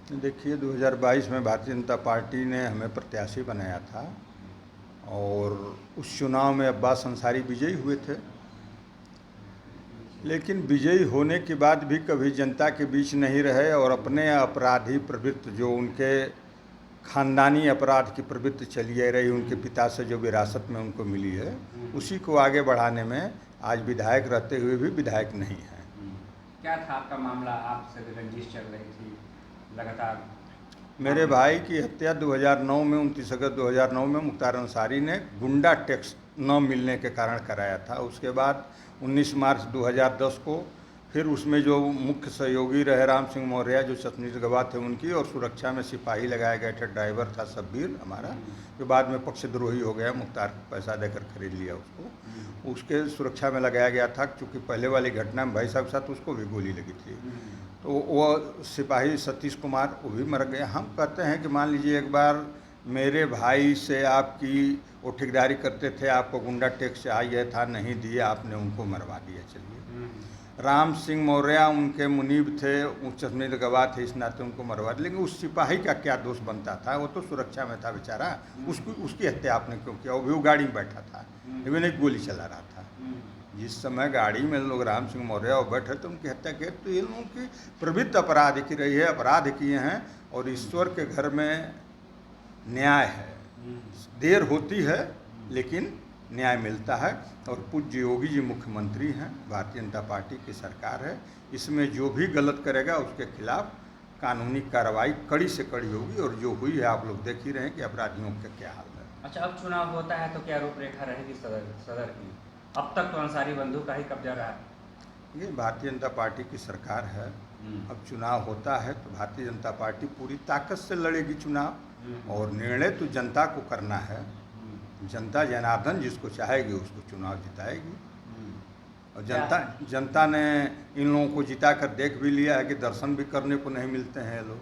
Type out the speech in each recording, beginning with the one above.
देखिए 2022 में भारतीय जनता पार्टी ने हमें प्रत्याशी बनाया था और उस चुनाव में अब्बास अंसारी विजयी हुए थे। लेकिन विजयी होने के बाद भी कभी जनता के बीच नहीं रहे और अपने अपराधी प्रवृत्ति जो उनके खानदानी अपराध की प्रवृत्ति चली आ रही, उनके पिता से जो विरासत में उनको मिली है, उसी को आगे बढ़ाने में आज विधायक रहते हुए भी विधायक नहीं है। क्या था आपका मामला? आपसे रंजिश चल रही थी लगातार? मेरे भाई की हत्या 2009 में 29 अगस्त 2009 में मुख्तार अंसारी ने गुंडा टैक्स न मिलने के कारण कराया था। उसके बाद 19 मार्च 2010 को फिर उसमें जो मुख्य सहयोगी रहे राम सिंह मौर्य, जो छत्तीसगढ़ गवाह थे उनकी, और सुरक्षा में सिपाही लगाए गए थे, ड्राइवर था शब्बीर हमारा, जो बाद में पक्षद्रोही हो गया, मुख्तार पैसा देकर खरीद लिया उसको, उसके सुरक्षा में लगाया गया था। क्योंकि पहले वाली घटना में भाई साहब के साथ उसको भी गोली लगी थी, तो वो सिपाही सतीश कुमार वो भी मर गए। हम कहते हैं कि मान लीजिए एक बार मेरे भाई से आपकी वो ठेकेदारी करते थे, आपको गुंडा टैक्स चाहिए था, नहीं दिए, आपने उनको मरवा दिया। चलिए, राम सिंह मौर्य उनके मुनीब थे, छत्तीसगढ़ गवाह थे, इस नाते उनको मरवा दिया। लेकिन उस सिपाही का क्या दोष बनता था? वो तो सुरक्षा में था बेचारा, उसकी हत्या आपने क्यों किया? वो भी वो गाड़ी में बैठा था, लेकिन एक गोली चला रहा था। जिस समय गाड़ी में लोग राम सिंह मौर्य और बैठे थे उनकी हत्या की, तो ये लोगों की प्रवृत्ति अपराध की रही है, अपराध किए हैं। और ईश्वर के घर में न्याय है, देर होती है लेकिन न्याय मिलता है। और पूज्य योगी जी मुख्यमंत्री हैं, भारतीय जनता पार्टी की सरकार है, इसमें जो भी गलत करेगा उसके खिलाफ कानूनी कार्रवाई कड़ी से कड़ी होगी। और जो हुई है आप लोग देख ही रहे हैं कि अपराधियों का क्या हाल है। अच्छा, अब चुनाव होता है तो क्या रूपरेखा रहेगी सदर की? अब तक तो अंसारी बंधु का ही कब्जा रहा है। ये भारतीय जनता पार्टी की सरकार है, अब चुनाव होता है तो भारतीय जनता पार्टी पूरी ताकत से लड़ेगी चुनाव, और निर्णय तो जनता को करना है। जनता जनार्दन जिसको चाहेगी उसको चुनाव जिताएगी। और जनता ने इन लोगों को जिता कर देख भी लिया है कि दर्शन भी करने को नहीं मिलते हैं लोग।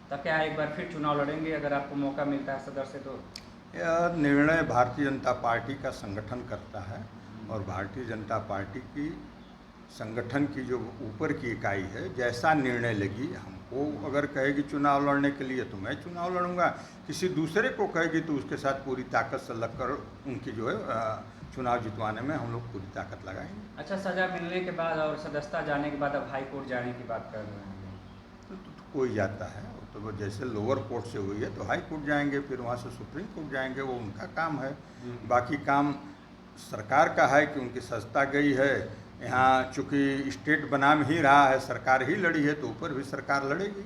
तो क्या एक बार फिर चुनाव लड़ेंगे अगर आपको मौका मिलता है सदर से? तो यह निर्णय भारतीय जनता पार्टी का संगठन करता है, और भारतीय जनता पार्टी की संगठन की जो ऊपर की इकाई है, जैसा निर्णय लेगी, हमको अगर कहेगी चुनाव लड़ने के लिए तो मैं चुनाव लड़ूंगा, किसी दूसरे को कहेगी तो उसके साथ पूरी ताकत से लगकर उनकी जो है चुनाव जितवाने में हम लोग पूरी ताकत लगाएंगे। अच्छा, सजा मिलने के बाद और सदस्यता जाने के बाद अब हाई कोर्ट जाने की बात कर रहे हैं? तो कोई जाता है तो वो जैसे लोअर कोर्ट से हुई है तो हाई कोर्ट जाएंगे, फिर वहाँ से सुप्रीम कोर्ट जाएंगे, वो उनका काम है। बाकी काम सरकार का है कि उनकी सत्ता गई है। यहाँ चूँकि स्टेट बनाम ही रहा है, सरकार ही लड़ी है, तो ऊपर भी सरकार लड़ेगी।